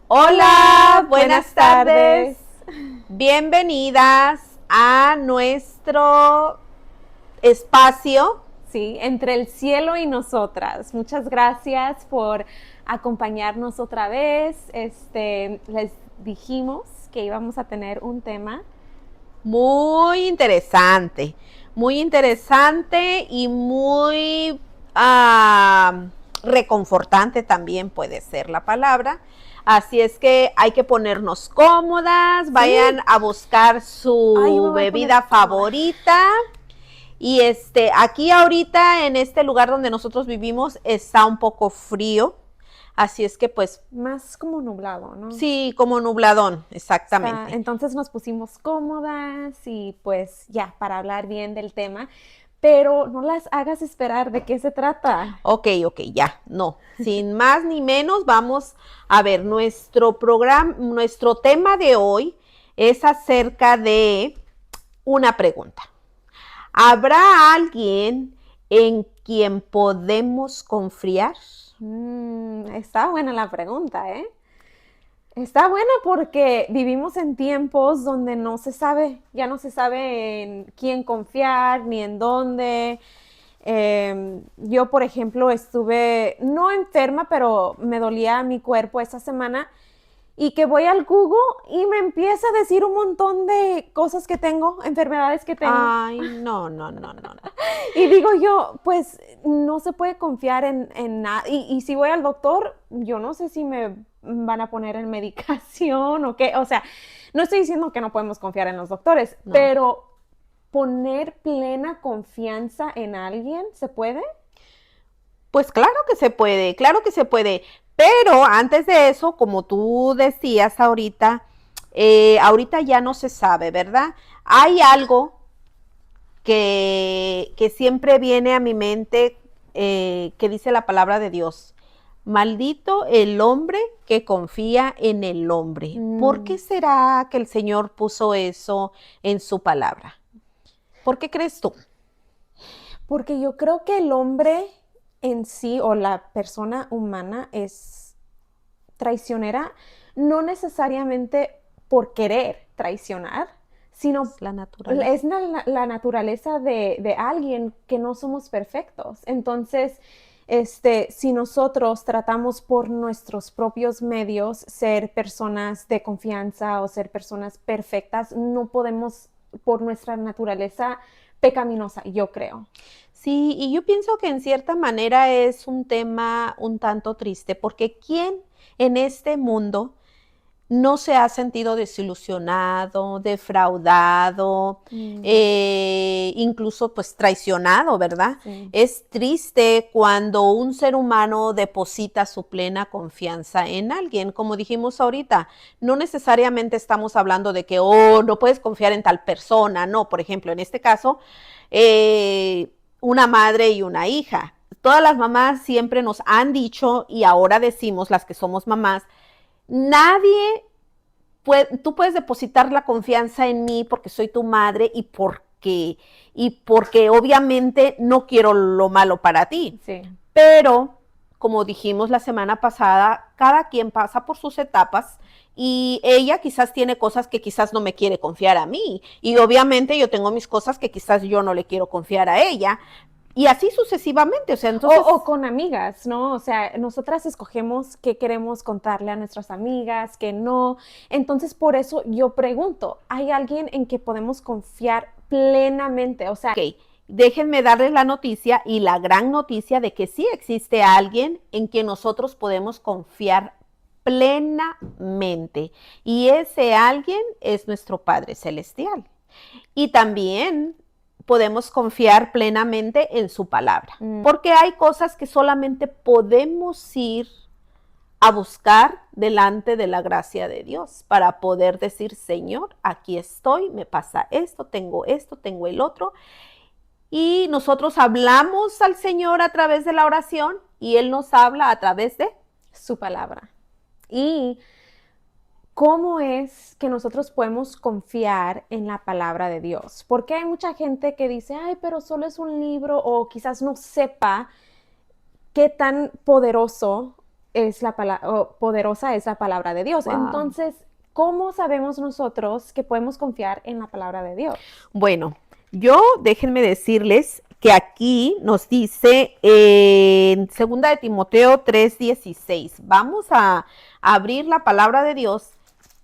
Hola, buenas tardes. Bienvenidas a nuestro espacio. Sí, entre el cielo y nosotras. Muchas gracias por acompañarnos otra vez. Les dijimos que íbamos a tener un tema Muy interesante y muy reconfortante también puede ser la palabra. Así es que hay que ponernos cómodas, vayan a buscar Ay, yo me su voy a poner bebida cómoda. favorita. Y aquí ahorita en este lugar donde nosotros vivimos está un poco frío, así es que pues Más como nublado, ¿no? sí, como nubladón, exactamente. Entonces nos pusimos cómodas y pues ya, para hablar bien del tema. Pero no las hagas esperar de qué se trata. Ok, ya, no, sin más ni menos, vamos a ver, nuestro tema de hoy es acerca de una pregunta. ¿Habrá alguien en quien podemos confiar? Está buena la pregunta, ¿eh? Está buena porque vivimos en tiempos donde no se sabe, ya no se sabe en quién confiar ni en dónde. Yo, por ejemplo, estuve no enferma, pero me dolía mi cuerpo esta semana y que voy al Google y me empieza a decir un montón de cosas que tengo, enfermedades que tengo. Ay, no, no, no, no, no. Y digo yo, pues no se puede confiar en nada. Y si voy al doctor, yo no sé si me van a poner en medicación o qué. O sea, no estoy diciendo que no podemos confiar en los doctores, No. pero poner plena confianza en alguien, ¿se puede? Pues claro que se puede, pero antes de eso, como tú decías ahorita, ahorita ya no se sabe, ¿verdad? Hay algo que siempre viene a mi mente que dice la palabra de Dios. Maldito el hombre que confía en el hombre. ¿Por qué será que el Señor puso eso en su palabra? ¿Por qué crees tú? Porque yo creo que el hombre en sí o la persona humana es traicionera, no necesariamente por querer traicionar, sino Es la es naturaleza. la naturaleza de alguien que no somos perfectos. Entonces, si nosotros tratamos por nuestros propios medios ser personas de confianza o ser personas perfectas, no podemos por nuestra naturaleza pecaminosa, yo creo. Sí, y yo pienso que en cierta manera es un tema un tanto triste, porque ¿quién en este mundo no se ha sentido desilusionado, defraudado, incluso pues traicionado, ¿verdad? Sí. Es triste cuando un ser humano deposita su plena confianza en alguien. Como dijimos ahorita, no necesariamente estamos hablando de que, oh, no puedes confiar en tal persona, no, por ejemplo, en este caso, una madre y una hija. Todas las mamás siempre nos han dicho, y ahora decimos las que somos mamás, nadie tú puedes depositar la confianza en mí porque soy tu madre y porque obviamente no quiero lo malo para ti. Sí. Pero, como dijimos la semana pasada, cada quien pasa por sus etapas y ella quizás tiene cosas que quizás no me quiere confiar a mí. Y obviamente yo tengo mis cosas que quizás yo no le quiero confiar a ella. Y así sucesivamente, o sea, entonces... O con amigas, ¿no? O sea, nosotras escogemos qué queremos contarle a nuestras amigas, qué no. Entonces, por eso yo pregunto, ¿hay alguien en que podemos confiar plenamente? O sea, Ok, déjenme darles la noticia y la gran noticia de que sí existe alguien en quien nosotros podemos confiar plenamente. Y ese alguien es nuestro Padre Celestial. Y también podemos confiar plenamente en su palabra. Porque hay cosas que solamente podemos ir a buscar delante de la gracia de Dios para poder decir, Señor, aquí estoy, me pasa esto, tengo el otro. Y nosotros hablamos al Señor a través de la oración y Él nos habla a través de su palabra. Y cómo es que nosotros podemos confiar en la palabra de Dios. Porque hay mucha gente que dice, ay, pero solo es un libro o quizás no sepa qué tan poderoso es la palabra, poderosa es la palabra de Dios. Wow. Entonces, ¿cómo sabemos nosotros que podemos confiar en la palabra de Dios? Bueno, déjenme decirles que aquí nos dice en 2 de Timoteo 3:16. Vamos a abrir la palabra de Dios,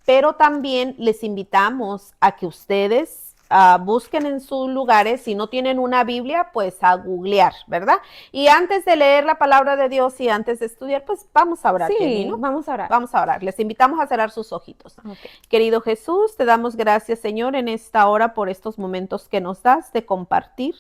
pero también les invitamos a que ustedes busquen en sus lugares, si no tienen una Biblia, pues a googlear, ¿verdad? Y antes de leer la palabra de Dios y antes de estudiar, pues vamos a orar, Sí, Jenny, ¿no? vamos a orar. Vamos a orar. Les invitamos a cerrar sus ojitos. Okay. Querido Jesús, te damos gracias, Señor, en esta hora por estos momentos que nos das de compartir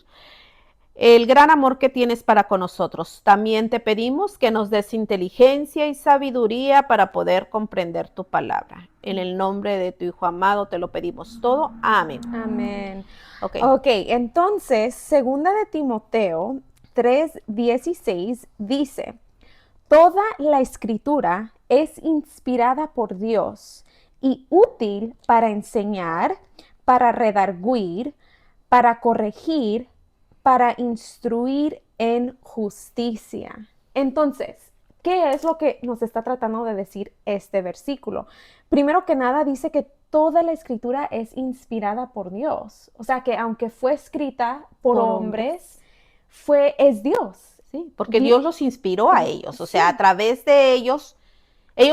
el gran amor que tienes para con nosotros. También te pedimos que nos des inteligencia y sabiduría para poder comprender tu palabra. En el nombre de tu Hijo amado te lo pedimos todo. Amén. Amén. Okay. Ok, entonces, 2 de Timoteo 3:16 dice, toda la escritura es inspirada por Dios y útil para enseñar, para redarguir, para corregir, para instruir en justicia. Entonces, ¿qué es lo que nos está tratando de decir este versículo? Primero que nada dice que toda la escritura es inspirada por Dios. O sea que aunque fue escrita por hombres, es Dios. Sí, porque Dios los inspiró a ellos. O sea, a través de ellos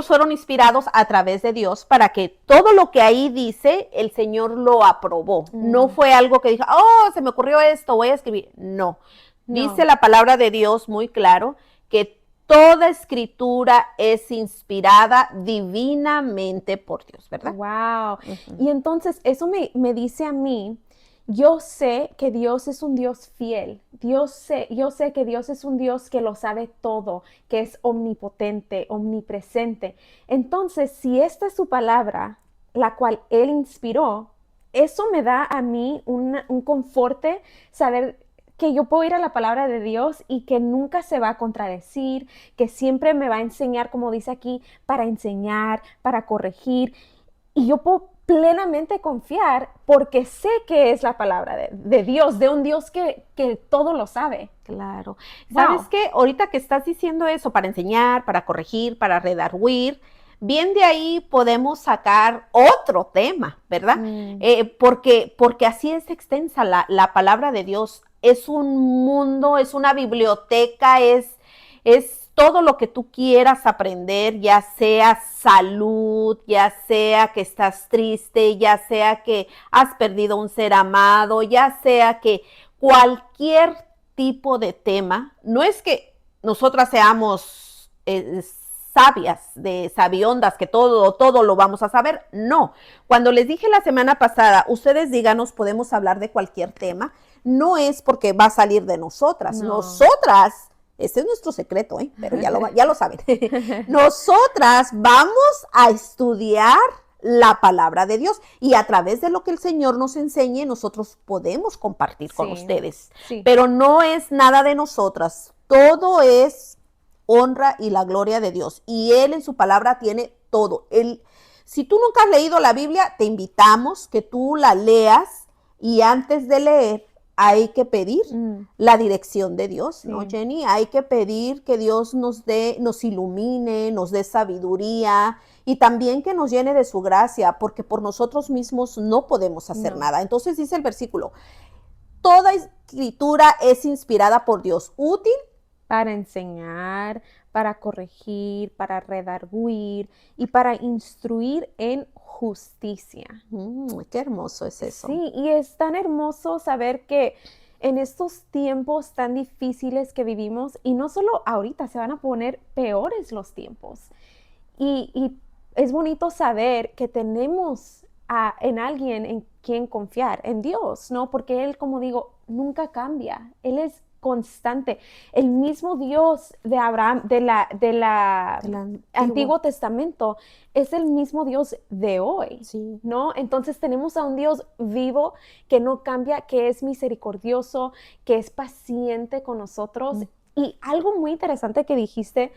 fueron inspirados a través de Dios para que todo lo que ahí dice, el Señor lo aprobó. No fue algo que dijo, oh, se me ocurrió esto, voy a escribir. No. Dice la palabra de Dios muy claro que toda escritura es inspirada divinamente por Dios, ¿verdad? Wow. Y entonces eso me dice a mí, yo sé que Dios es un Dios fiel. Yo sé que Dios es un Dios que lo sabe todo, que es omnipotente, omnipresente. Entonces, si esta es su palabra, la cual Él inspiró, eso me da a mí un conforte saber que yo puedo ir a la palabra de Dios y que nunca se va a contradecir, que siempre me va a enseñar, como dice aquí, para enseñar, para corregir. Y yo puedo plenamente confiar porque sé que es la palabra de Dios, de un Dios que todo lo sabe. Claro. ¿Sabes qué? Ahorita que estás diciendo eso, para enseñar, para corregir, para redarguir, bien de ahí podemos sacar otro tema, ¿verdad? Porque así es extensa la palabra de Dios. Es un mundo, es una biblioteca, es todo lo que tú quieras aprender, ya sea salud, ya sea que estás triste, ya sea que has perdido un ser amado, ya sea que cualquier tipo de tema, no es que nosotras seamos sabias, de sabiondas, que todo lo vamos a saber, no. Cuando les dije la semana pasada, ustedes díganos, podemos hablar de cualquier tema, no es porque va a salir de nosotras, No. Nosotras, ese es nuestro secreto, pero ya lo saben. Nosotras vamos a estudiar la palabra de Dios y a través de lo que el Señor nos enseñe, nosotros podemos compartir con ustedes. Sí. Pero no es nada de nosotras, todo es honra y la gloria de Dios. Y Él en su palabra tiene todo. Si tú nunca has leído la Biblia, te invitamos que tú la leas y antes de leer, hay que pedir la dirección de Dios, ¿no, Jenny? Hay que pedir que Dios nos ilumine, nos dé sabiduría y también que nos llene de su gracia, porque por nosotros mismos no podemos hacer nada. Entonces dice el versículo, toda escritura es inspirada por Dios, útil para enseñar, para corregir, para redarguir y para instruir en justicia. Qué hermoso es eso. Sí, y es tan hermoso saber que en estos tiempos tan difíciles que vivimos, y no solo ahorita, se van a poner peores los tiempos. Y es bonito saber que tenemos en alguien en quien confiar, en Dios, ¿no? Porque Él, como digo, nunca cambia. Él es constante. El mismo Dios de Abraham, del Antiguo Testamento, es el mismo Dios de hoy, ¿no? Entonces tenemos a un Dios vivo que no cambia, que es misericordioso, que es paciente con nosotros. Y algo muy interesante que dijiste,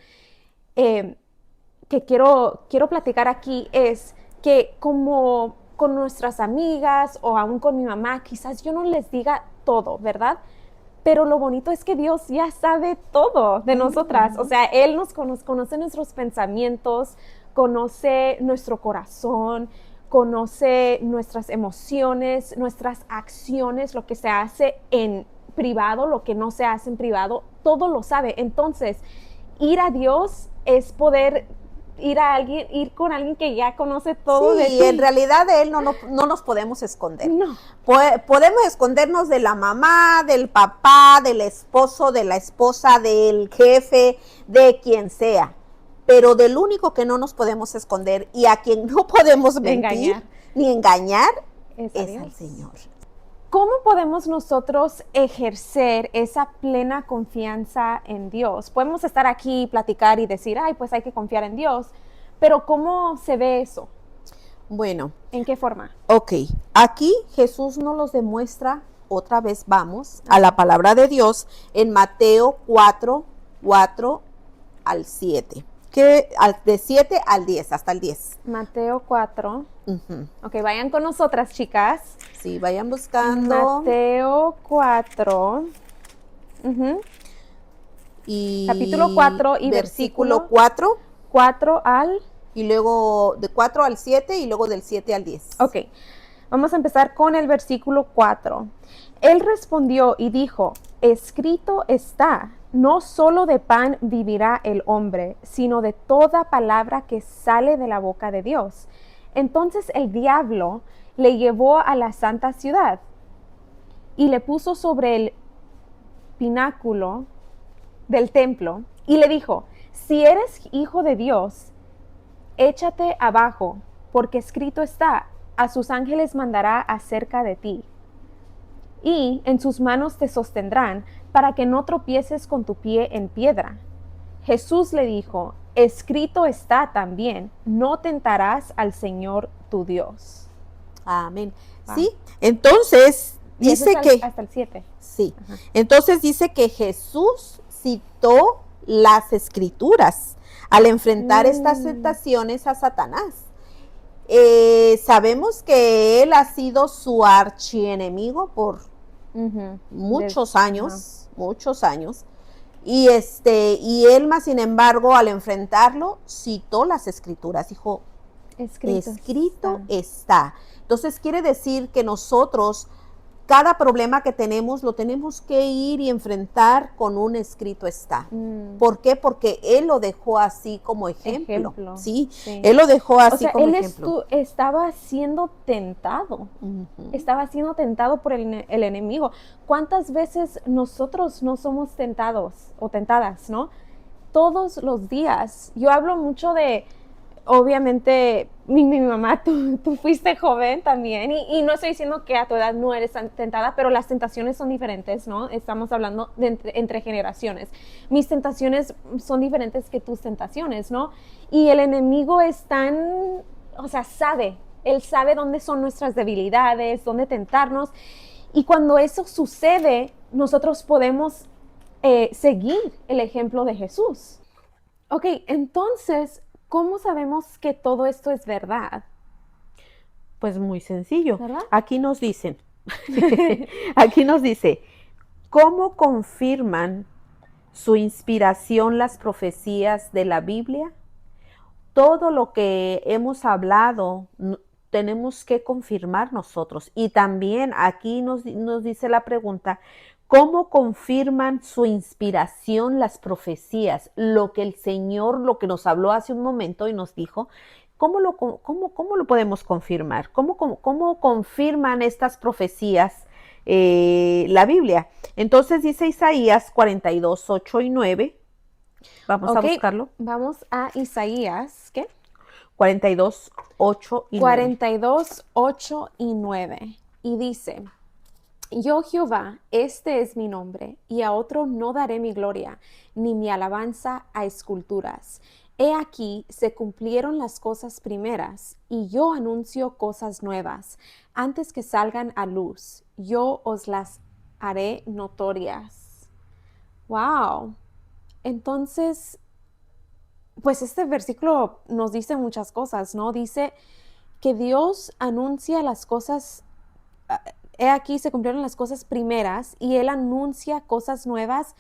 que quiero platicar aquí, es que como con nuestras amigas o aún con mi mamá, quizás yo no les diga todo, ¿verdad? Pero lo bonito es que Dios ya sabe todo de nosotras. O sea, Él nos conoce nuestros pensamientos, conoce nuestro corazón, conoce nuestras emociones, nuestras acciones, lo que se hace en privado, lo que no se hace en privado, todo lo sabe. Entonces, ir a Dios es poder ir con alguien que ya conoce todo de ti. Sí, en realidad de Él no nos podemos esconder. No. Podemos escondernos de la mamá, del papá, del esposo, de la esposa, del jefe, de quien sea. Pero del único que no nos podemos esconder y a quien no podemos mentir ni engañar es al Señor. ¿Cómo podemos nosotros ejercer esa plena confianza en Dios? Podemos estar aquí, platicar y decir, ay, pues hay que confiar en Dios, pero ¿cómo se ve eso? Bueno. ¿En qué forma? Ok, aquí Jesús nos los demuestra, otra vez vamos a la palabra de Dios, en Mateo 4 al 7. De 7 al 10, hasta el 10. Mateo 4. Ok, vayan con nosotras, chicas. Sí, vayan buscando. Mateo 4. Y capítulo 4 y versículo 4. 4 al... Y luego de 4 al 7 y luego del 7 al 10. Ok, vamos a empezar con el versículo 4. Él respondió y dijo, escrito está, no solo de pan vivirá el hombre, sino de toda palabra que sale de la boca de Dios. Entonces el diablo le llevó a la santa ciudad y le puso sobre el pináculo del templo y le dijo, si eres hijo de Dios, échate abajo, porque escrito está, a sus ángeles mandará acerca de ti, y en sus manos te sostendrán, para que no tropieces con tu pie en piedra. Jesús le dijo, escrito está también, no tentarás al Señor tu Dios. Amén. Wow. Sí, entonces dice que... Hasta el 7. Sí, entonces dice que Jesús citó las Escrituras al enfrentar estas tentaciones a Satanás. Sabemos que él ha sido su archienemigo por muchos años, y él más sin embargo al enfrentarlo citó las Escrituras, dijo, escrito está. Entonces quiere decir que nosotros cada problema que tenemos lo tenemos que ir y enfrentar con un escrito está. ¿Por qué? Porque Él lo dejó así como ejemplo. ¿Sí? Él lo dejó así como ejemplo. Él estaba siendo tentado. Estaba siendo tentado por el enemigo. ¿Cuántas veces nosotros no somos tentados o tentadas, no? Todos los días. Yo hablo mucho de... Obviamente, mi mamá, tú fuiste joven también y no estoy diciendo que a tu edad no eres tentada, pero las tentaciones son diferentes, ¿no? Estamos hablando de entre generaciones. Mis tentaciones son diferentes que tus tentaciones, ¿no? Y el enemigo es tan, o sea, él sabe dónde son nuestras debilidades, dónde tentarnos. Y cuando eso sucede, nosotros podemos seguir el ejemplo de Jesús. Ok, entonces... ¿Cómo sabemos que todo esto es verdad? Pues muy sencillo. ¿Verdad? Aquí nos dice, ¿cómo confirman su inspiración las profecías de la Biblia? Todo lo que hemos hablado tenemos que confirmar nosotros. Y también aquí nos dice la pregunta, ¿cómo confirman su inspiración las profecías? Lo que el Señor, lo que nos habló hace un momento y nos dijo, ¿cómo lo podemos confirmar? ¿Cómo confirman estas profecías la Biblia? Entonces dice Isaías 42, 8 y 9. Vamos a buscarlo. Vamos a Isaías, ¿qué? 42, 8 y 9. 42, 8 y 9. Y dice... Yo Jehová, este es mi nombre, y a otro no daré mi gloria, ni mi alabanza a esculturas. He aquí, se cumplieron las cosas primeras, y yo anuncio cosas nuevas. Antes que salgan a luz, yo os las haré notorias. ¡Wow! Entonces, pues este versículo nos dice muchas cosas, ¿no? Dice que Dios anuncia las cosas he aquí se cumplieron las cosas primeras y Él anuncia cosas nuevas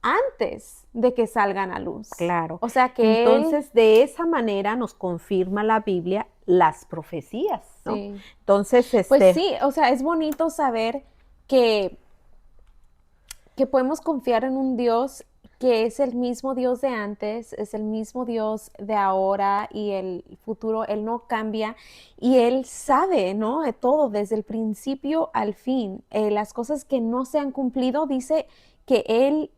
antes de que salgan a luz. Claro. O sea que entonces, de esa manera nos confirma la Biblia las profecías, ¿no? Sí. Entonces, Pues sí, o sea, es bonito saber que podemos confiar en un Dios que es el mismo Dios de antes, es el mismo Dios de ahora y el futuro. Él no cambia y Él sabe, ¿no? De todo, desde el principio al fin. Las cosas que no se han cumplido, dice que Él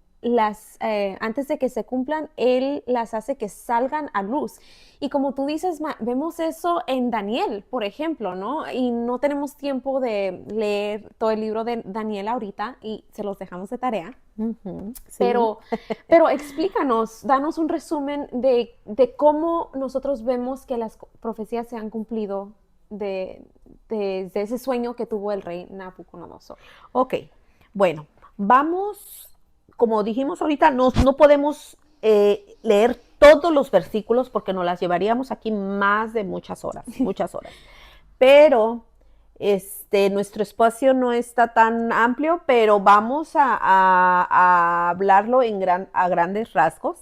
antes de que se cumplan, Él las hace que salgan a luz. Y como tú dices, vemos eso en Daniel, por ejemplo, ¿no? Y no tenemos tiempo de leer todo el libro de Daniel ahorita y se los dejamos de tarea. Uh-huh, sí. Pero explícanos, danos un resumen de cómo nosotros vemos que las profecías se han cumplido desde ese sueño que tuvo el rey Nabucodonosor. Ok, bueno, vamos, como dijimos ahorita, no podemos leer todos los versículos porque nos las llevaríamos aquí más de muchas horas. Pero nuestro espacio no está tan amplio, pero vamos a hablarlo a grandes rasgos.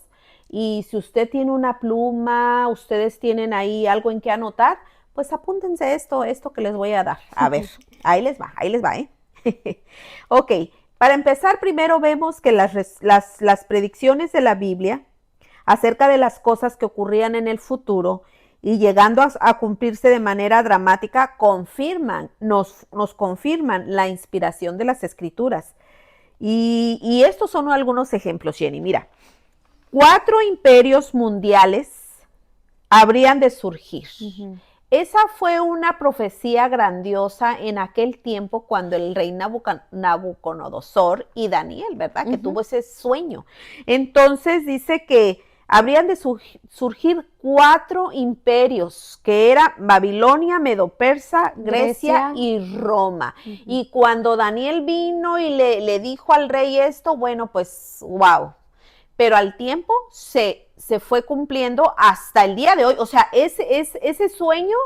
Y si usted tiene una pluma, ustedes tienen ahí algo en que anotar, pues apúntense esto que les voy a dar. A ver, ahí les va, Ok, para empezar, primero vemos que las predicciones de la Biblia acerca de las cosas que ocurrían en el futuro y llegando a cumplirse de manera dramática, nos confirman la inspiración de las Escrituras. Y estos son algunos ejemplos, Jenny. Mira, 4 imperios mundiales habrían de surgir. Uh-huh. Esa fue una profecía grandiosa en aquel tiempo cuando el rey Nabucodonosor y Daniel, ¿verdad? Uh-huh. Que tuvo ese sueño. Entonces dice que habrían de surgir 4 imperios, que eran Babilonia, Medo-Persa, Grecia y Roma. Uh-huh. Y cuando Daniel vino y le dijo al rey esto, bueno, pues, wow. Pero al tiempo se fue cumpliendo hasta el día de hoy. O sea, ese sueño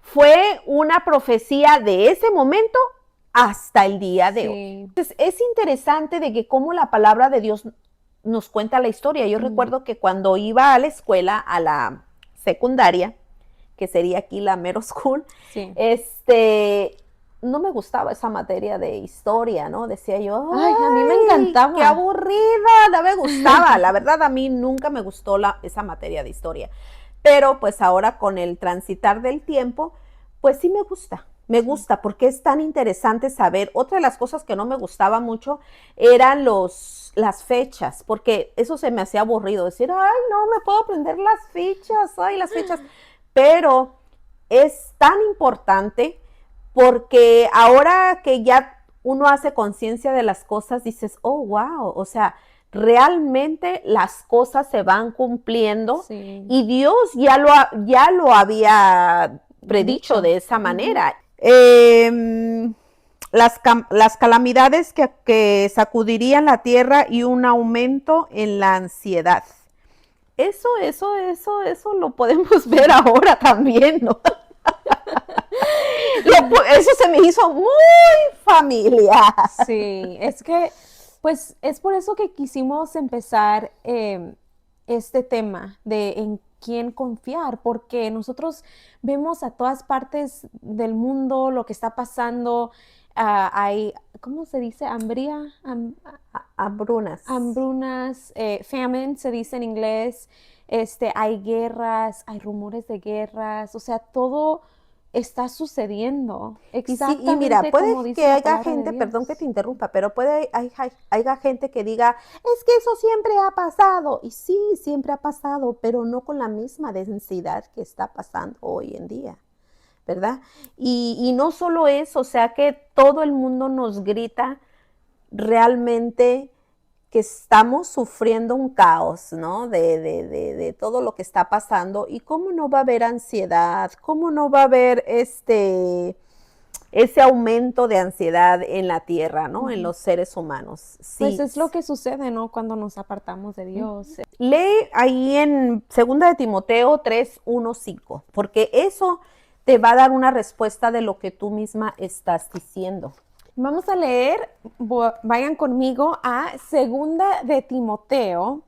fue una profecía de ese momento hasta el día de hoy. Entonces, es interesante de que cómo la palabra de Dios nos cuenta la historia. Yo recuerdo que cuando iba a la escuela, a la secundaria, que sería aquí la middle school, no me gustaba esa materia de historia, ¿no? Decía yo, ay, a mí me encantaba. ¡Qué aburrida! No me gustaba. La verdad, a mí nunca me gustó esa materia de historia. Pero pues ahora con el transitar del tiempo, pues sí me gusta. Me gusta porque es tan interesante saber. Otra de las cosas que no me gustaba mucho eran las fechas, porque eso se me hacía aburrido. Decir, ay, no, me puedo aprender las fechas. Pero es tan importante porque ahora que ya uno hace conciencia de las cosas, dices, oh, wow, o sea, realmente las cosas se van cumpliendo y Dios ya lo había predicho de esa manera. Las calamidades que sacudirían la tierra y un aumento en la ansiedad. Eso lo podemos ver ahora también, ¿no? Eso se me hizo muy familiar. Sí, es que, pues, es por eso que quisimos empezar este tema de en quién confiar, porque nosotros vemos a todas partes del mundo lo que está pasando. Hay, ¿cómo se dice? Hambrunas. Hambrunas, famine se dice en inglés. Hay guerras, hay rumores de guerras, o sea, todo está sucediendo. Exactamente. Y mira, puede que haya gente, perdón que te interrumpa, pero haya gente que diga, es que eso siempre ha pasado. Y sí, siempre ha pasado, pero no con la misma densidad que está pasando hoy en día, ¿verdad? Y no solo eso, o sea que todo el mundo nos grita realmente que estamos sufriendo un caos, ¿no? De todo lo que está pasando. ¿Y cómo no va a haber ansiedad? ¿Cómo no va a haber ese aumento de ansiedad en la tierra, ¿no? En los seres humanos. Sí. Pues es lo que sucede, ¿no? Cuando nos apartamos de Dios. Lee ahí en 2 de Timoteo 3:1-5, porque eso te va a dar una respuesta de lo que tú misma estás diciendo. Vamos a leer, vayan conmigo a 2 de Timoteo,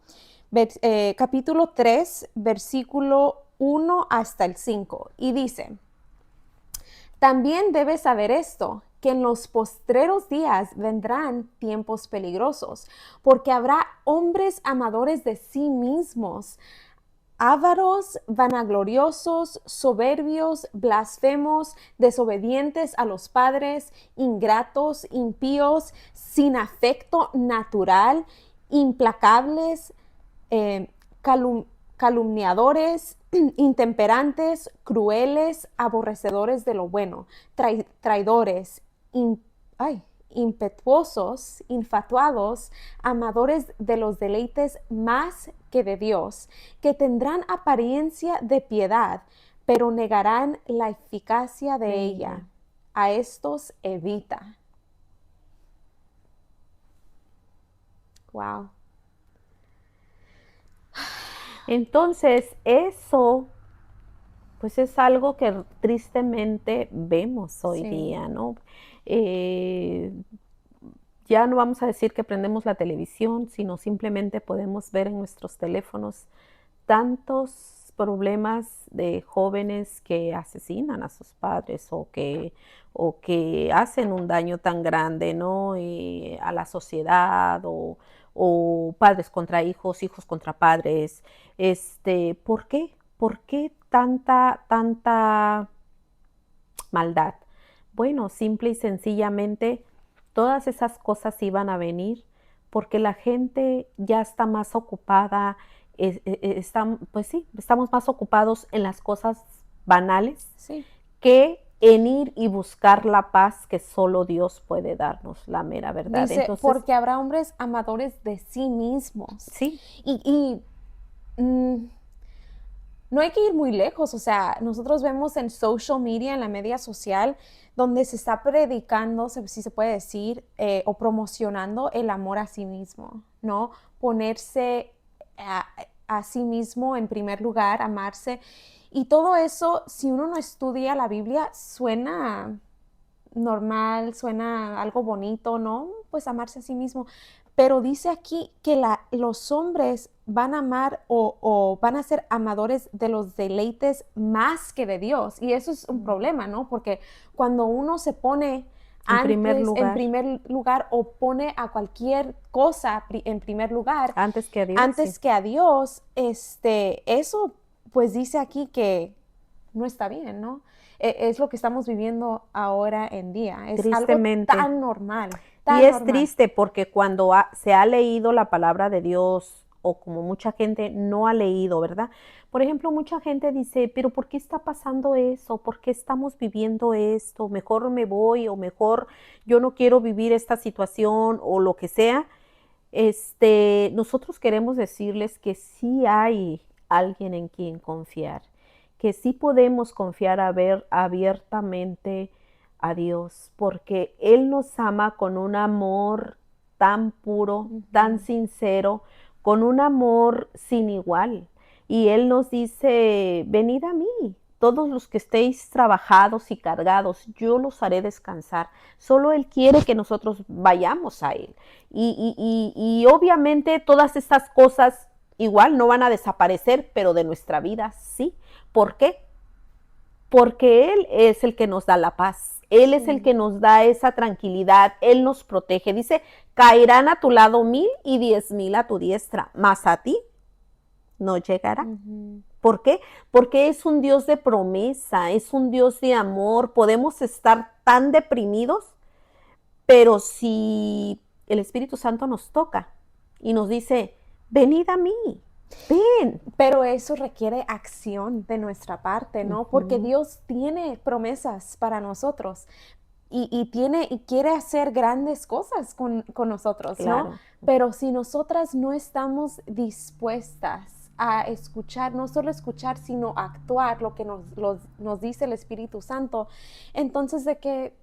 capítulo 3, versículo 1 hasta el 5. Y dice, también debes saber esto, que en los postreros días vendrán tiempos peligrosos, porque habrá hombres amadores de sí mismos, ávaros, vanagloriosos, soberbios, blasfemos, desobedientes a los padres, ingratos, impíos, sin afecto natural, implacables, calumniadores, intemperantes, crueles, aborrecedores de lo bueno, traidores, impetuosos, infatuados, amadores de los deleites más que de Dios, que tendrán apariencia de piedad, pero negarán la eficacia de ella. A estos evita. Wow. Entonces, eso, pues es algo que tristemente vemos hoy día, ¿no? Ya no vamos a decir que prendemos la televisión, sino simplemente podemos ver en nuestros teléfonos tantos problemas de jóvenes que asesinan a sus padres o que hacen un daño tan grande, ¿no? A la sociedad o padres contra hijos, hijos contra padres. ¿Por qué? ¿Por qué tanta maldad? Bueno, simple y sencillamente, todas esas cosas iban a venir porque la gente ya está más ocupada, pues sí, estamos más ocupados en las cosas banales que en ir y buscar la paz que solo Dios puede darnos, la mera verdad. Dice, entonces, porque habrá hombres amadores de sí mismos. Sí. No hay que ir muy lejos, o sea, nosotros vemos en social media, en la media social, donde se está predicando, si se puede decir, o promocionando el amor a sí mismo, ¿no? Ponerse a sí mismo en primer lugar, amarse. Y todo eso, si uno no estudia la Biblia, suena normal, suena algo bonito, ¿no? Pues amarse a sí mismo. Pero dice aquí que los hombres van a amar o van a ser amadores de los deleites más que de Dios. Y eso es un problema, ¿no? Porque cuando uno se pone en primer lugar o pone a cualquier cosa en primer lugar antes que a Dios, eso pues dice aquí que no está bien, ¿no? Es lo que estamos viviendo ahora en día. Es algo tan normal. Y es triste porque cuando se ha leído la palabra de Dios, o como mucha gente no ha leído, ¿verdad? Por ejemplo, mucha gente dice, pero ¿por qué está pasando eso? ¿Por qué estamos viviendo esto? Mejor me voy, o mejor yo no quiero vivir esta situación, o lo que sea. Nosotros queremos decirles que sí hay alguien en quien confiar, que sí podemos confiar abiertamente a Dios, porque Él nos ama con un amor tan puro, tan sincero, con un amor sin igual. Y Él nos dice, venid a mí, todos los que estéis trabajados y cargados, yo los haré descansar. Solo Él quiere que nosotros vayamos a Él. Y obviamente todas estas cosas igual no van a desaparecer, pero de nuestra vida sí. ¿Por qué? Porque Él es el que nos da la paz. Él es el que nos da esa tranquilidad, Él nos protege. Dice, caerán a tu lado 1000 y 10,000 a tu diestra, mas a ti no llegará. ¿Por qué? Porque es un Dios de promesa, es un Dios de amor. Podemos estar tan deprimidos, pero si el Espíritu Santo nos toca y nos dice, venid a mí, ven. Pero eso requiere acción de nuestra parte, ¿no? Porque Dios tiene promesas para nosotros y quiere hacer grandes cosas con nosotros, ¿no? Pero si nosotras no estamos dispuestas a escuchar, no solo escuchar, sino actuar lo que nos dice el Espíritu Santo, entonces de que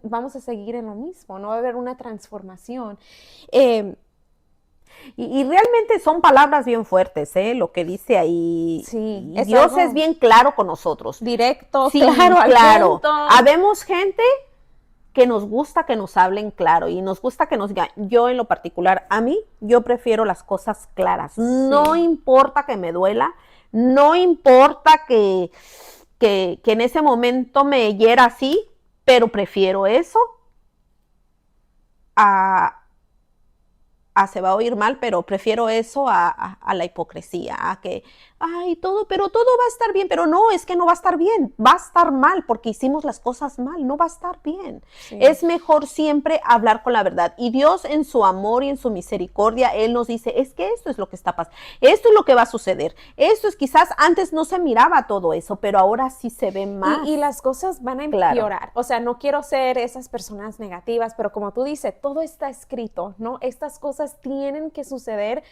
vamos a seguir en lo mismo, no va a haber una transformación. Y realmente son palabras bien fuertes, lo que dice ahí. Sí, y Dios es bien claro con nosotros. Directo, Sí, claro, al punto. Habemos gente que nos gusta que nos hablen claro y nos gusta que nos digan. Yo en lo particular, yo prefiero las cosas claras. Sí. No importa que me duela, no importa que en ese momento me hiera así, pero prefiero eso se va a oír mal, pero prefiero eso a la hipocresía, a que, pero todo va a estar bien, pero no, es que no va a estar bien, va a estar mal porque hicimos las cosas mal, no va a estar bien. Sí. Es mejor siempre hablar con la verdad. Y Dios en su amor y en su misericordia, Él nos dice, es que esto es lo que está pasando, esto es lo que va a suceder, esto es quizás antes no se miraba todo eso, pero ahora sí se ve más. Y las cosas van a empeorar. Claro. O sea, no quiero ser esas personas negativas, pero como tú dices, todo está escrito, ¿no? Estas cosas tienen que suceder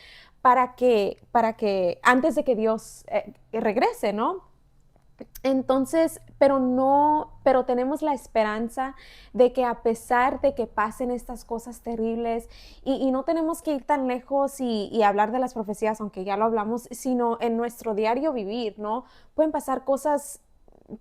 para que antes de que Dios regrese, ¿no? Entonces, pero tenemos la esperanza de que a pesar de que pasen estas cosas terribles, y no tenemos que ir tan lejos y hablar de las profecías, aunque ya lo hablamos, sino en nuestro diario vivir, ¿no? Pueden pasar cosas.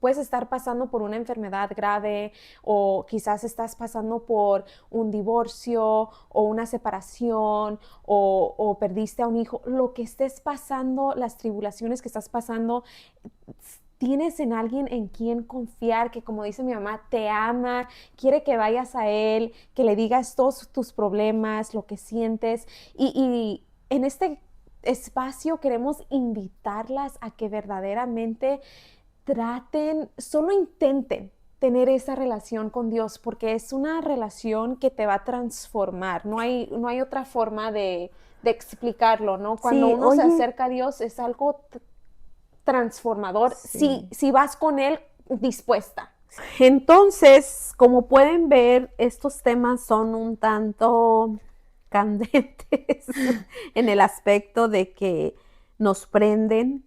Puedes estar pasando por una enfermedad grave o quizás estás pasando por un divorcio o una separación o perdiste a un hijo. Lo que estés pasando, las tribulaciones que estás pasando, tienes en alguien en quien confiar, que como dice mi mamá, te ama, quiere que vayas a él, que le digas todos tus problemas, lo que sientes. Y en este espacio queremos invitarlas a que verdaderamente solo intenten tener esa relación con Dios, porque es una relación que te va a transformar. No hay otra forma de explicarlo, ¿no? Cuando uno se acerca a Dios es algo transformador, si vas con Él dispuesta. Entonces, como pueden ver, estos temas son un tanto candentes en el aspecto de que nos prenden,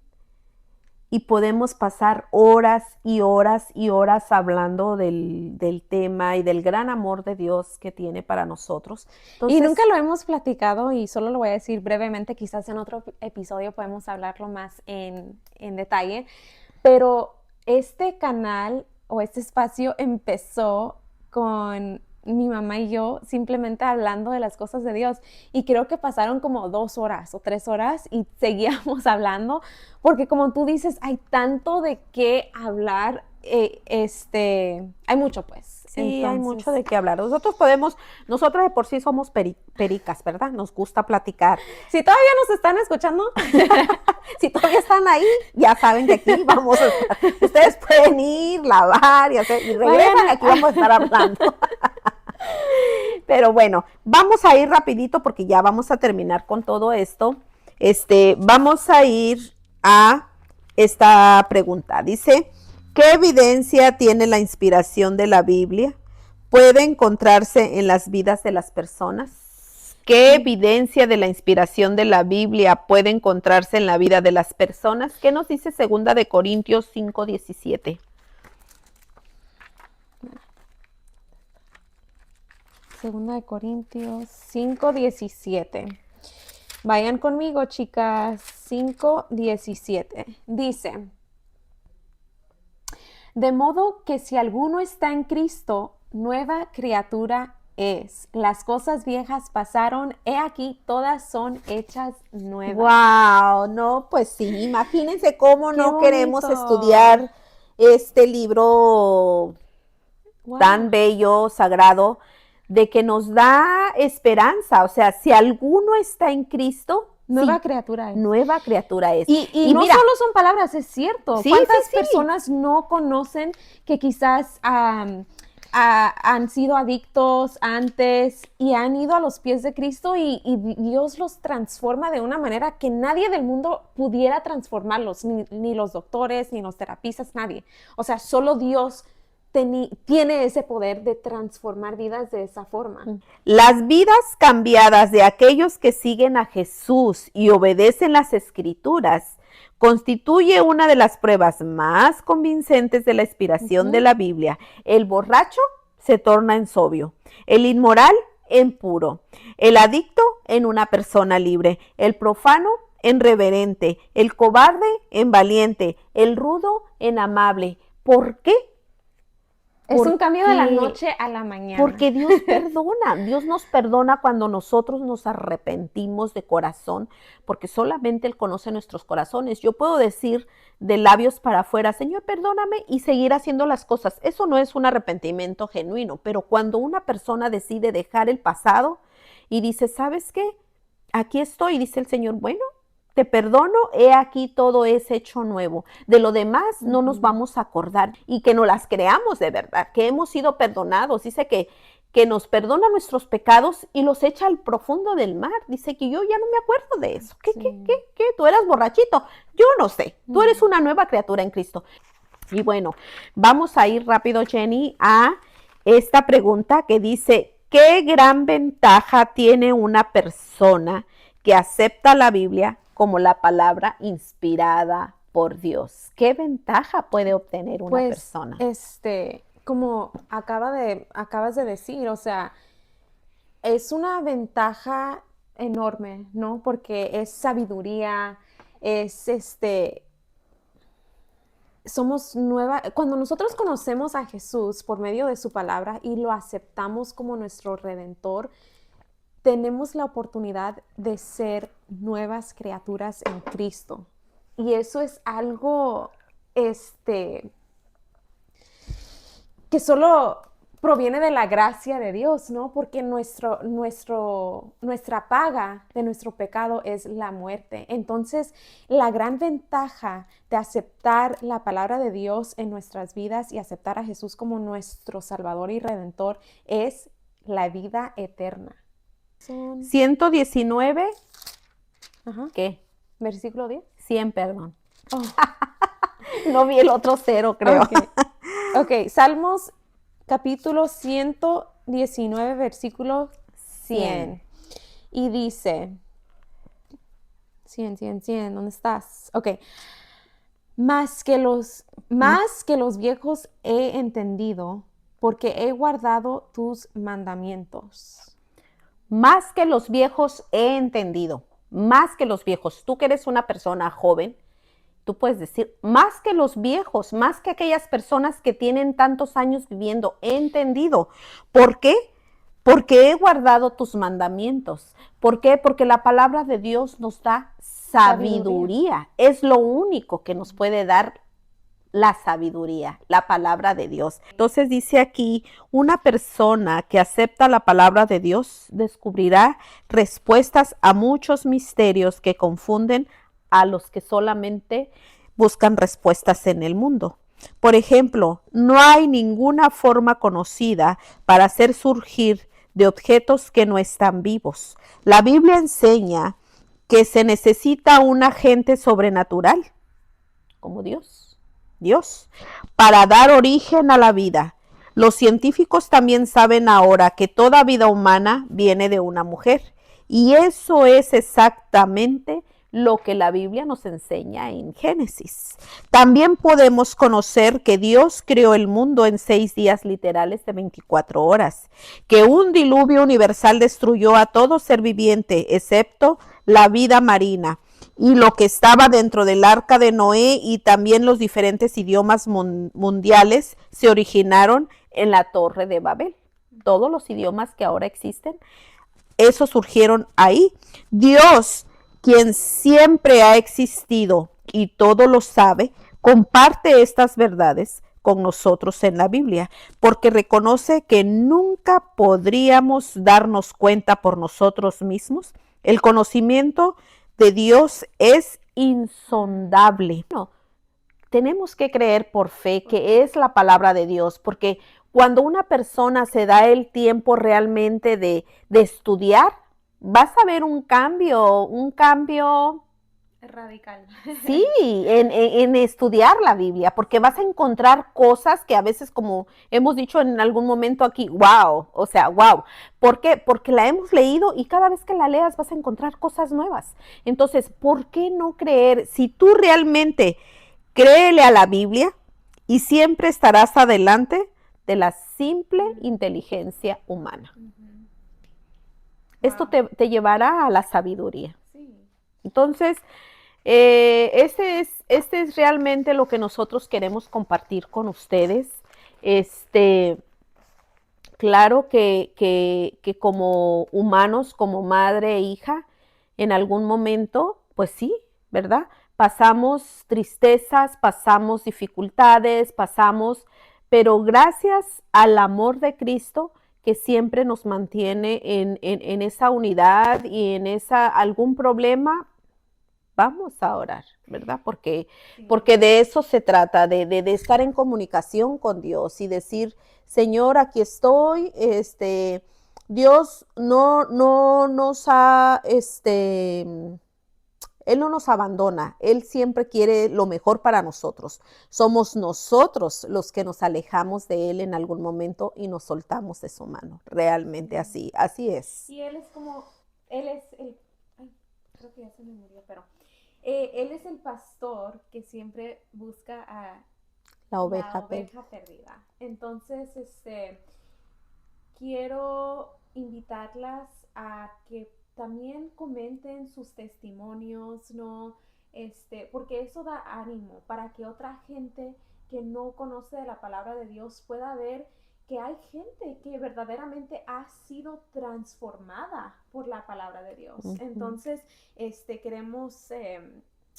y podemos pasar horas y horas y horas hablando del tema y del gran amor de Dios que tiene para nosotros. Entonces, y nunca lo hemos platicado y solo lo voy a decir brevemente, quizás en otro episodio podemos hablarlo más en detalle, pero este canal o este espacio empezó con mi mamá y yo simplemente hablando de las cosas de Dios, y creo que pasaron como 2 horas o 3 horas y seguíamos hablando, porque como tú dices, hay tanto de qué hablar, hay mucho pues. Sí, entonces, hay mucho de qué hablar. Nosotras de por sí somos pericas, ¿verdad? Nos gusta platicar. Si todavía nos están escuchando, si todavía están ahí, ya saben que aquí vamos a estar. Ustedes pueden ir, lavar y regresan y aquí vamos a estar hablando. Pero bueno, vamos a ir rapidito porque ya vamos a terminar con todo esto. Vamos a ir a esta pregunta. Dice, ¿qué evidencia tiene la inspiración de la Biblia? ¿Puede encontrarse en las vidas de las personas? ¿Qué evidencia de la inspiración de la Biblia puede encontrarse en la vida de las personas? ¿Qué nos dice 2 de Corintios 5:17? Segunda de Corintios 5:17. Vayan conmigo, chicas. 5:17. Dice, de modo que si alguno está en Cristo, nueva criatura es. Las cosas viejas pasaron, he aquí, todas son hechas nuevas. ¡Wow! No, pues sí, imagínense cómo no queremos estudiar este libro tan bello, sagrado, de que nos da esperanza. O sea, si alguno está en Cristo, nueva criatura es. Nueva criatura es. Y no solo son palabras, es cierto. Sí, ¿cuántas personas no conocen que quizás han sido adictos antes y han ido a los pies de Cristo y Dios los transforma de una manera que nadie del mundo pudiera transformarlos, ni los doctores, ni los terapistas, nadie. O sea, solo Dios tiene ese poder de transformar vidas de esa forma. Las vidas cambiadas de aquellos que siguen a Jesús y obedecen las Escrituras constituye una de las pruebas más convincentes de la inspiración de la Biblia. El borracho se torna en sobrio, el inmoral en puro, el adicto en una persona libre, el profano en reverente, el cobarde en valiente, el rudo en amable. ¿Por qué? Es un cambio de la noche a la mañana. Porque Dios perdona, Dios nos perdona cuando nosotros nos arrepentimos de corazón, porque solamente Él conoce nuestros corazones. Yo puedo decir de labios para afuera, Señor, perdóname, y seguir haciendo las cosas. Eso no es un arrepentimiento genuino, pero cuando una persona decide dejar el pasado y dice, ¿sabes qué? Aquí estoy, dice el Señor, bueno, te perdono, he aquí todo es hecho nuevo. De lo demás no nos vamos a acordar y que no las creamos de verdad, que hemos sido perdonados. Dice que nos perdona nuestros pecados y los echa al profundo del mar. Dice que yo ya no me acuerdo de eso. ¿Qué? ¿Tú eras borrachito? Yo no sé. Tú eres una nueva criatura en Cristo. Y bueno, vamos a ir rápido, Jenny, a esta pregunta que dice, ¿qué gran ventaja tiene una persona que acepta la Biblia como la palabra inspirada por Dios? ¿Qué ventaja puede obtener una persona? Como acabas de decir, o sea, es una ventaja enorme, ¿no? Porque es sabiduría, somos nueva. Cuando nosotros conocemos a Jesús por medio de su palabra y lo aceptamos como nuestro Redentor, tenemos la oportunidad de ser nuevas criaturas en Cristo. Y eso es algo, que solo proviene de la gracia de Dios, ¿no? Porque nuestra paga de nuestro pecado es la muerte. Entonces, la gran ventaja de aceptar la palabra de Dios en nuestras vidas y aceptar a Jesús como nuestro Salvador y Redentor es la vida eterna. 119. Ajá. ¿Qué? ¿Versículo 10? 100, perdón. Oh. No vi el otro 0, creo. Ok, Salmos capítulo 119, versículo 100. Y dice, 100, ¿dónde estás? Ok. Más que los viejos he entendido, porque he guardado tus mandamientos. Más que los viejos he entendido, más que los viejos. Tú que eres una persona joven, tú puedes decir, más que los viejos, más que aquellas personas que tienen tantos años viviendo, he entendido. ¿Por qué? Porque he guardado tus mandamientos. ¿Por qué? Porque la palabra de Dios nos da sabiduría. Es lo único que nos puede dar la sabiduría, la palabra de Dios. Entonces dice aquí, una persona que acepta la palabra de Dios descubrirá respuestas a muchos misterios que confunden a los que solamente buscan respuestas en el mundo. Por ejemplo, no hay ninguna forma conocida para hacer surgir de objetos que no están vivos. La Biblia enseña que se necesita un agente sobrenatural, como Dios, para dar origen a la vida. Los científicos también saben ahora que toda vida humana viene de una mujer. Y eso es exactamente lo que la Biblia nos enseña en Génesis. También podemos conocer que Dios creó el mundo en 6 días literales de 24 horas, que un diluvio universal destruyó a todo ser viviente, excepto la vida marina, y lo que estaba dentro del arca de Noé, y también los diferentes idiomas mundiales se originaron en la Torre de Babel. Todos los idiomas que ahora existen, esos surgieron ahí. Dios, quien siempre ha existido y todo lo sabe, comparte estas verdades con nosotros en la Biblia, porque reconoce que nunca podríamos darnos cuenta por nosotros mismos. El conocimiento de Dios es insondable. No, tenemos que creer por fe que es la palabra de Dios, porque cuando una persona se da el tiempo realmente de estudiar, vas a ver un cambio radical. Sí, en estudiar la Biblia, porque vas a encontrar cosas que a veces, como hemos dicho en algún momento aquí, wow, o sea, wow. ¿Por qué? Porque la hemos leído y cada vez que la leas vas a encontrar cosas nuevas. Entonces, ¿por qué no creer? Si tú realmente créele a la Biblia y siempre estarás adelante de la simple inteligencia humana. Esto Wow. te llevará a la sabiduría. Sí. Entonces, este es realmente lo que nosotros queremos compartir con ustedes. Este, claro que como humanos, como madre e hija, en algún momento, pues sí, ¿verdad? Pasamos tristezas, pasamos dificultades, pero gracias al amor de Cristo que siempre nos mantiene en esa unidad y en algún problema, vamos a orar, ¿verdad? Sí. Porque de eso se trata, de estar en comunicación con Dios y decir, Señor, aquí estoy, Dios no nos ha, Él no nos abandona, Él siempre quiere lo mejor para nosotros. Somos nosotros los que nos alejamos de Él en algún momento y nos soltamos de su mano. Realmente Mm. así es. Y él es como, él es el, ay, creo que ya se me murió, pero él es el pastor que siempre busca a La la oveja perdida. oveja perdida. Entonces, quiero invitarlas a que también comenten sus testimonios, ¿no? Porque eso da ánimo para que otra gente que no conoce de la palabra de Dios pueda ver que hay gente que verdaderamente ha sido transformada por la palabra de Dios. Ujú. Entonces, queremos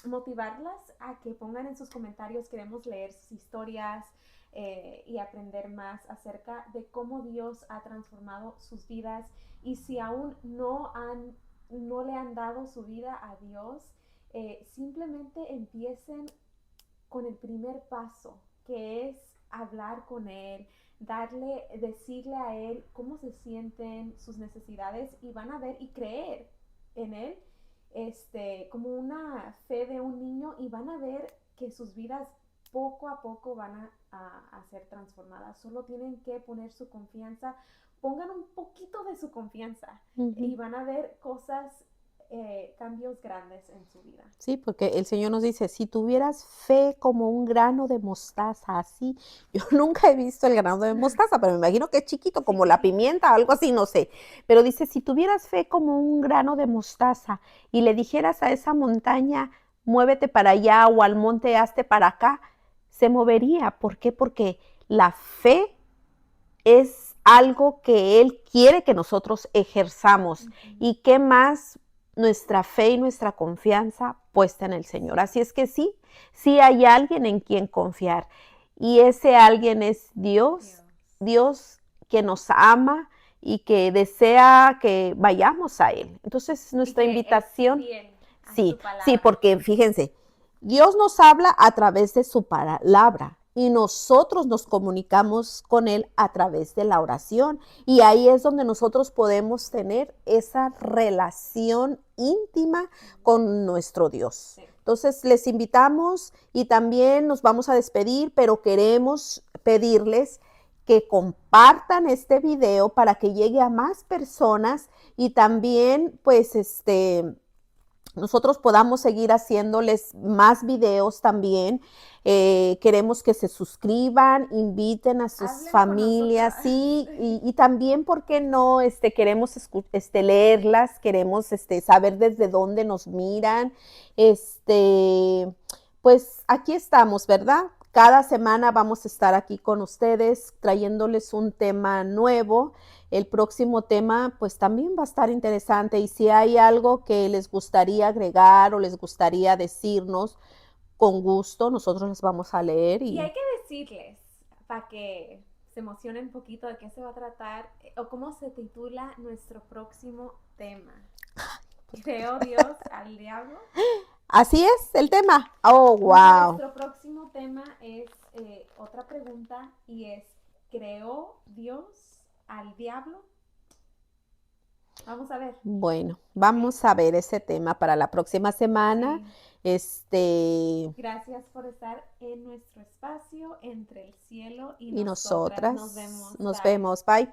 motivarlas a que pongan en sus comentarios, queremos leer sus historias, y aprender más acerca de cómo Dios ha transformado sus vidas, y si aún no le han dado su vida a Dios, simplemente empiecen con el primer paso, que es hablar con Él, decirle a Él cómo se sienten, sus necesidades, y van a ver y creer en Él, como una fe de un niño, y van a ver que sus vidas poco a poco van a ser transformadas. Solo tienen que poner su confianza, pongan un poquito de su confianza, Ujú. y van a ver cosas, cambios grandes en su vida. Sí, porque el Señor nos dice, si tuvieras fe como un grano de mostaza, así, yo nunca he visto el grano de mostaza, pero me imagino que es chiquito, como la Chiquitito. pimienta, algo así, no sé. Pero dice, si tuvieras fe como un grano de mostaza y le dijeras a esa montaña, muévete para allá o al monte, hazte para acá, se movería. ¿Por qué? Porque la fe es algo que Él quiere que nosotros ejerzamos. Ujú. ¿Y qué más? Nuestra fe y nuestra confianza puesta en el Señor. Sí. Así es que sí, sí hay alguien en quien confiar. Y ese alguien es Dios, Dios. Dios que nos ama y que desea que vayamos a Él. Entonces, Y nuestra que es invitación, fiel a sí, su sí, palabra. porque fíjense, Dios nos habla a través de su palabra y nosotros nos comunicamos con Él a través de la oración. Y ahí es donde nosotros podemos tener esa relación íntima Sí. con nuestro Dios. Sí. Entonces les invitamos y también nos vamos a despedir, pero queremos pedirles que compartan este video para que llegue a más personas y también pues nosotros podamos seguir haciéndoles más videos también. Queremos que se suscriban, inviten a sus Hablen con nosotras. familias, sí, y también, ¿por qué no? Queremos leerlas, queremos saber desde dónde nos miran. Pues aquí estamos, ¿verdad? Cada semana vamos a estar aquí con ustedes trayéndoles un tema nuevo. El próximo tema pues también va a estar interesante y si hay algo que les gustaría agregar o les gustaría decirnos, con gusto nosotros les vamos a leer Y y hay que decirles, para que se emocionen un poquito de qué se va a tratar, o cómo se titula nuestro próximo tema. ¿Creó Dios al diablo? así es el tema. Oh, wow. Nuestro próximo tema es, otra pregunta, y es, ¿creó Dios al diablo? Vamos a ver, Bueno, ¿ok? vamos a ver ese tema para la próxima semana. Sí. Este, Gracias por estar en nuestro espacio entre el cielo y y nosotras. Nos nosotras vemos. nos Bye. vemos. Bye.